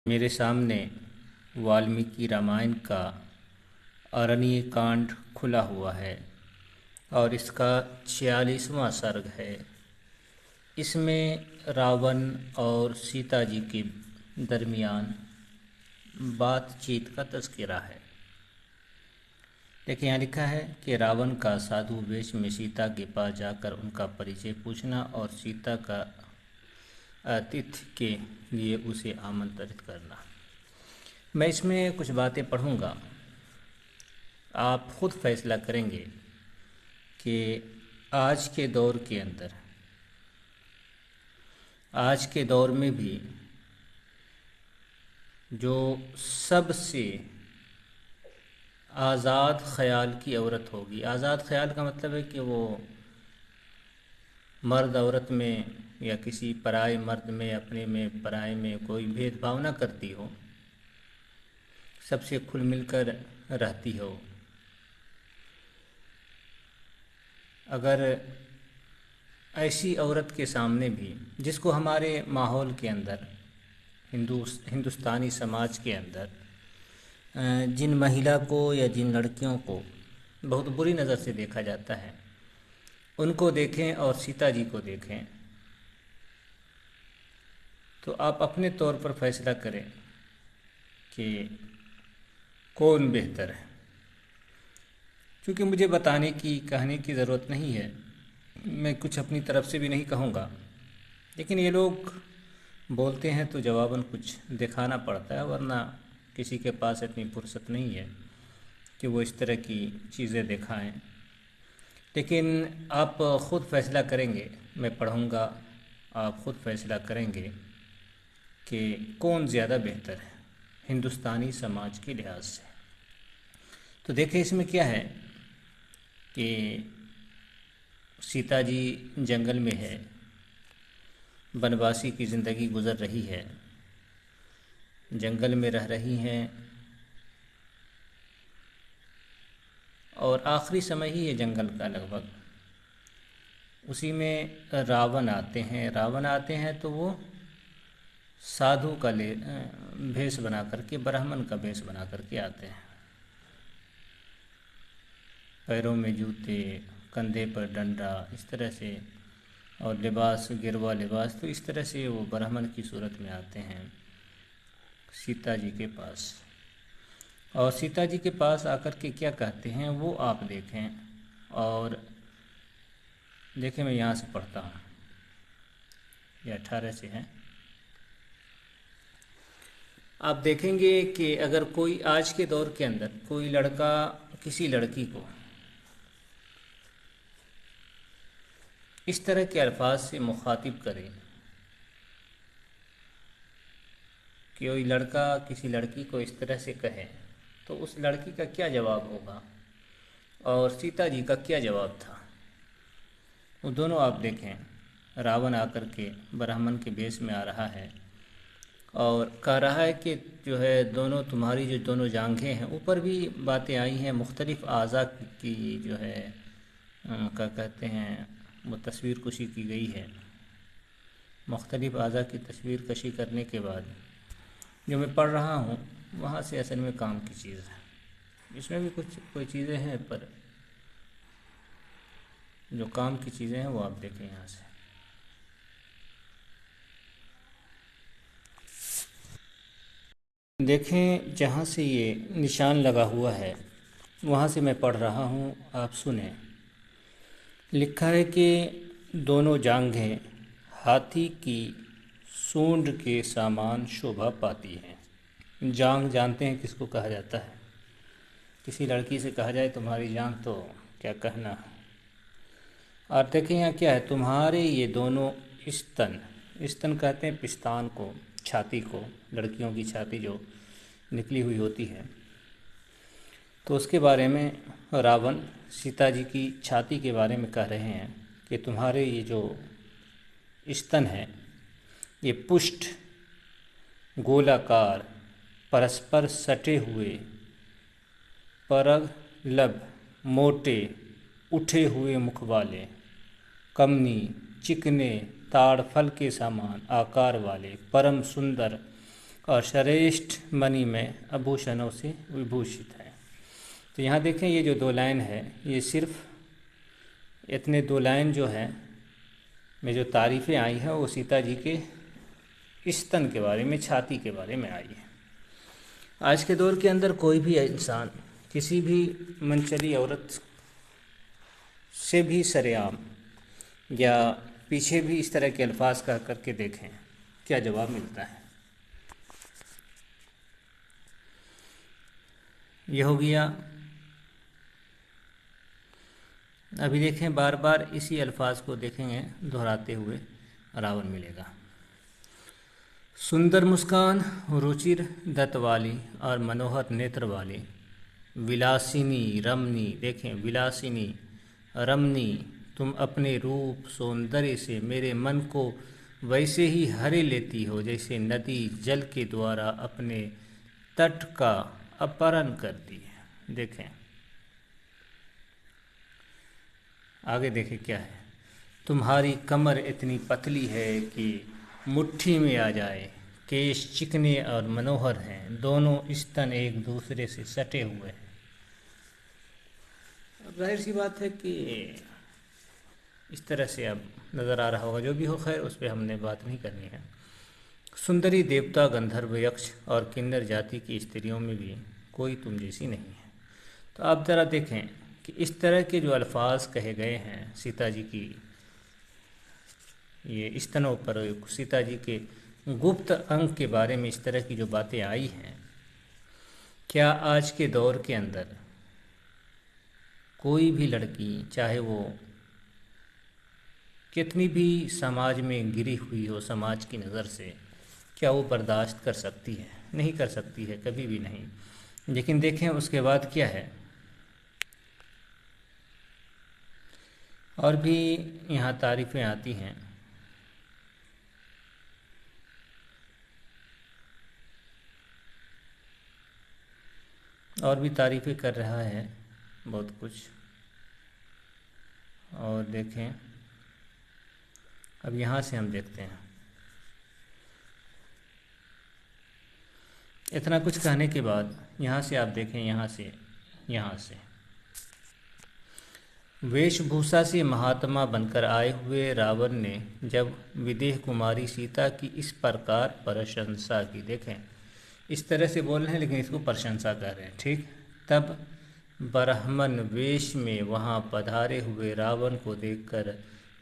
मेरे सामने वाल्मीकि रामायण का अरण्य कांड खुला हुआ है और इसका 46वां सर्ग है। इसमें रावण और सीता जी के दरमियान बातचीत का तज़किरा है। देखिए, यहाँ लिखा है कि रावण का साधु वेश में सीता के पास जाकर उनका परिचय पूछना और सीता का आतिथ्य के लिए उसे आमंत्रित करना। मैं इसमें कुछ बातें पढ़ूंगा, आप खुद फैसला करेंगे कि आज के दौर में भी जो सबसे आज़ाद ख़याल की औरत होगी। आज़ाद ख़याल का मतलब है कि वो मर्द औरत में या किसी पराये मर्द में, अपने में पराये में कोई भेदभाव ना करती हो, सबसे खुल मिलकर रहती हो। अगर ऐसी औरत के सामने भी, जिसको हमारे माहौल के अंदर, हिंदुस्तानी समाज के अंदर जिन महिला को या जिन लड़कियों को बहुत बुरी नज़र से देखा जाता है, उनको देखें और सीता जी को देखें तो आप अपने तौर पर फैसला करें कि कौन बेहतर है। क्योंकि मुझे बताने की, कहने की ज़रूरत नहीं है, मैं कुछ अपनी तरफ से भी नहीं कहूँगा, लेकिन ये लोग बोलते हैं तो जवाबन कुछ दिखाना पड़ता है, वरना किसी के पास इतनी फुर्सत नहीं है कि वो इस तरह की चीज़ें दिखाएं। लेकिन आप ख़ुद फैसला करेंगे, मैं पढ़ूँगा, आप ख़ुद फैसला करेंगे कि कौन ज़्यादा बेहतर है हिंदुस्तानी समाज के लिहाज से। तो देखिए, इसमें क्या है कि सीता जी जंगल में है, वनवासी की ज़िंदगी गुज़र रही है, जंगल में रह रही हैं और आखिरी समय ही है जंगल का लगभग। उसी में रावण आते हैं तो वो साधु का भेष बना करके, ब्राह्मण का भेष बना करके आते हैं। पैरों में जूते, कंधे पर डंडा, इस तरह से, और लिबास गिरवा लिबास, तो इस तरह से वो ब्राह्मण की सूरत में आते हैं सीता जी के पास। और सीता जी के पास आकर के क्या कहते हैं वो आप देखें। और देखें, मैं यहाँ से पढ़ता हूँ, ये 18 से है। आप देखेंगे कि अगर कोई आज के दौर के अंदर कोई लड़का किसी लड़की को इस तरह के अल्फाज से मुखातिब करे, कि कोई लड़का किसी लड़की को इस तरह से कहे, तो उस लड़की का क्या जवाब होगा और सीता जी का क्या जवाब था, वो दोनों आप देखें। रावण आकर के ब्राह्मण के भेष में आ रहा है और कह रहा है कि जो है, दोनों तुम्हारी जो दोनों जांघें हैं, ऊपर भी बातें आई हैं, मुख्तलिफ़ आज़ा की जो है क्या कहते हैं, वो तस्वीर कशी की गई है। मुख्तलिफ़ आज़ा की तस्वीर कशी करने के बाद जो मैं पढ़ रहा हूँ, वहाँ से असल में काम की चीज़ है। इसमें भी कोई चीज़ें हैं, पर जो काम की चीज़ें हैं वो आप देखें यहाँ से। देखें, जहाँ से ये निशान लगा हुआ है वहाँ से मैं पढ़ रहा हूँ, आप सुने। लिखा है कि दोनों जांघें हाथी की सूंड के समान शोभा पाती हैं। जांघ जानते हैं किसको कहा जाता है? किसी लड़की से कहा जाए तुम्हारी जांघ, तो क्या कहना। और देखें यहाँ क्या है, तुम्हारे ये दोनों स्तन कहते हैं पिस्तान को, छाती को, लड़कियों की छाती जो निकली हुई होती है। तो उसके बारे में रावण सीता जी की छाती के बारे में कह रहे हैं कि तुम्हारे ये जो स्तन है, ये पुष्ट, गोलाकार, परस्पर सटे हुए, परग लब, मोटे, उठे हुए मुख वाले, कमनी, चिकने, ताड़ फल के समान आकार वाले, परम सुंदर और श्रेष्ठ मणि में आभूषणों से विभूषित है। तो यहाँ देखें ये जो 2 लाइन है, ये सिर्फ इतने 2 लाइन जो है में जो तारीफ़ें आई हैं वो सीता जी के स्तन के बारे में, छाती के बारे में आई है। आज के दौर के अंदर कोई भी इंसान किसी भी मनचली औरत से भी सरेआम या पीछे भी इस तरह के अल्फाज कह करके देखें, क्या जवाब मिलता है। यह हो गया। अभी देखें, बार बार इसी अल्फाज को देखेंगे दोहराते हुए रावण मिलेगा। सुंदर मुस्कान, रुचिर दत्त वाली और मनोहर नेत्र वाली, विलासिनी रमनी, देखें विलासिनी रमनी, तुम अपने रूप सौंदर्य से मेरे मन को वैसे ही हरे लेती हो जैसे नदी जल के द्वारा अपने तट का अपहरण करती है। देखें आगे, देखें क्या है। तुम्हारी कमर इतनी पतली है कि मुट्ठी में आ जाए, केश चिकने और मनोहर हैं, दोनों स्तन एक दूसरे से सटे हुए हैं। अब जाहिर सी बात है कि इस तरह से अब नज़र आ रहा होगा, जो भी हो खैर उस पर हमने बात नहीं करनी है। सुंदरी देवता, गंधर्व, यक्ष और किन्नर जाति की स्त्रियों में भी कोई तुम जैसी नहीं है। तो आप ज़रा देखें कि इस तरह के जो अल्फाज कहे गए हैं सीता जी की ये स्तनों पर, सीता जी के गुप्त अंग के बारे में इस तरह की जो बातें आई हैं, क्या आज के दौर के अंदर कोई भी लड़की, चाहे वो कितनी भी समाज में गिरी हुई हो समाज की नज़र से, क्या वो बर्दाश्त कर सकती है? नहीं कर सकती है, कभी भी नहीं। लेकिन देखें उसके बाद क्या है। और भी यहाँ तारीफ़ें आती हैं। और भी तारीफ़ें कर रहा है बहुत कुछ। और देखें, अब यहाँ से हम देखते हैं, इतना कुछ कहने के बाद यहाँ से आप देखें, यहाँ से वेशभूषा से महात्मा बनकर आए हुए रावण ने जब विदेह कुमारी सीता की इस प्रकार प्रशंसा की, देखें इस तरह से बोल रहे हैं लेकिन इसको प्रशंसा कर रहे हैं, ठीक। तब ब्राह्मण वेश में वहाँ पधारे हुए रावण को देखकर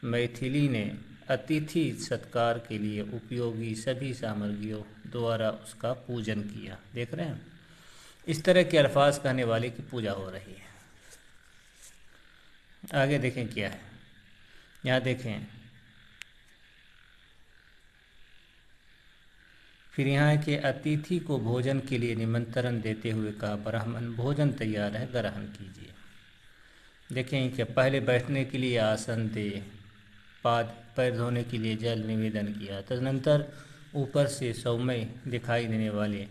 मैथिली ने अतिथि सत्कार के लिए उपयोगी सभी सामग्रियों द्वारा उसका पूजन किया। देख रहे हैं, इस तरह के अल्फाज कहने वाले की पूजा हो रही है। आगे देखें क्या है। यहाँ देखें, फिर यहाँ के अतिथि को भोजन के लिए निमंत्रण देते हुए कहा, ब्राह्मण भोजन तैयार है, ग्रहण कीजिए। देखें कि पहले बैठने के लिए आसन दे, पैर धोने के लिए जल निवेदन किया। तदनंतर ऊपर से सौम्य दिखाई देने वाले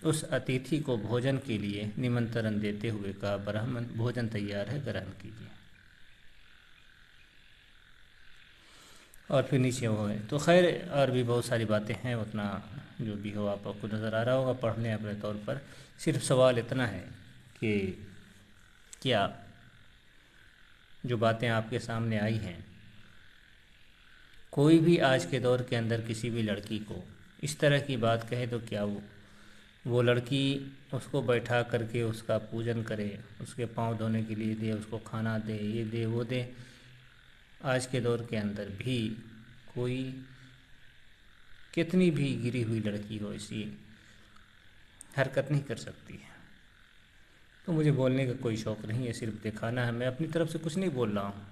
उस अतिथि को भोजन के लिए निमंत्रण देते हुए कहा, ब्राह्मण भोजन तैयार है, ग्रहण कीजिए। और फिर नीचे वो है। तो खैर और भी बहुत सारी बातें हैं, उतना जो भी हो आपको नज़र आ रहा होगा पढ़ने अपने तौर पर। सिर्फ सवाल इतना है कि क्या जो बातें आपके सामने आई हैं, कोई भी आज के दौर के अंदर किसी भी लड़की को इस तरह की बात कहे तो क्या वो लड़की उसको बैठा करके उसका पूजन करे, उसके पाँव धोने के लिए दे, उसको खाना दे, ये दे वो दे? आज के दौर के अंदर भी कोई कितनी भी गिरी हुई लड़की हो ऐसी हरकत नहीं कर सकती है। तो मुझे बोलने का कोई शौक़ नहीं है, सिर्फ दिखाना है। मैं अपनी तरफ से कुछ नहीं बोल रहा हूँ,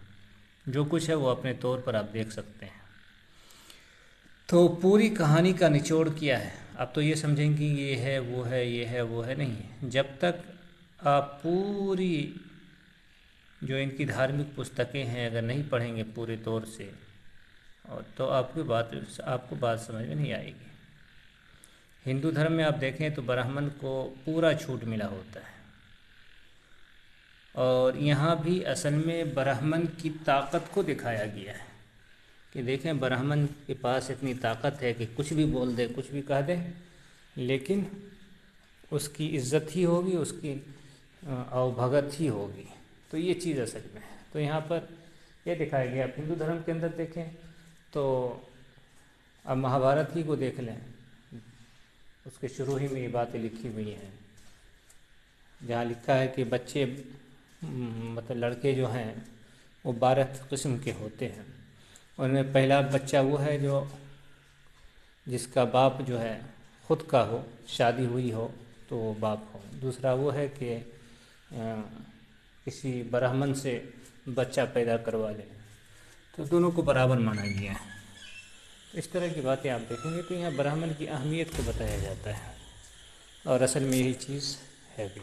जो कुछ है वो अपने तौर पर आप देख सकते हैं। तो पूरी कहानी का निचोड़ क्या है? आप तो ये समझेंगे ये है वो है, ये है वो है, नहीं है। जब तक आप पूरी जो इनकी धार्मिक पुस्तकें हैं अगर नहीं पढ़ेंगे पूरे तौर से, और तो आपको बात समझ में नहीं आएगी। हिंदू धर्म में आप देखें तो ब्राह्मण को पूरा छूट मिला होता है, और यहाँ भी असल में ब्राह्मण की ताकत को दिखाया गया है कि देखें ब्राह्मण के पास इतनी ताकत है कि कुछ भी बोल दे, कुछ भी कह दे लेकिन उसकी इज्जत ही होगी, उसकी अवभगत ही होगी। तो ये चीज़ असल में है। तो यहाँ पर ये दिखाया गया। आप हिंदू धर्म के अंदर देखें तो अब महाभारत ही को देख लें, उसके शुरू ही में ये बातें लिखी हुई हैं, जहाँ लिखा है कि बच्चे मतलब लड़के जो हैं वो 12 किस्म के होते हैं। उनमें पहला बच्चा वो है जो जिसका बाप जो है खुद का हो, शादी हुई हो तो वो बाप हो। दूसरा वो है कि किसी ब्राह्मण से बच्चा पैदा करवा ले, तो दोनों को बराबर माना गया है। तो इस तरह की बातें आप देखेंगे तो यहाँ ब्राह्मण की अहमियत को बताया जाता है, और असल में यही चीज़ है भी।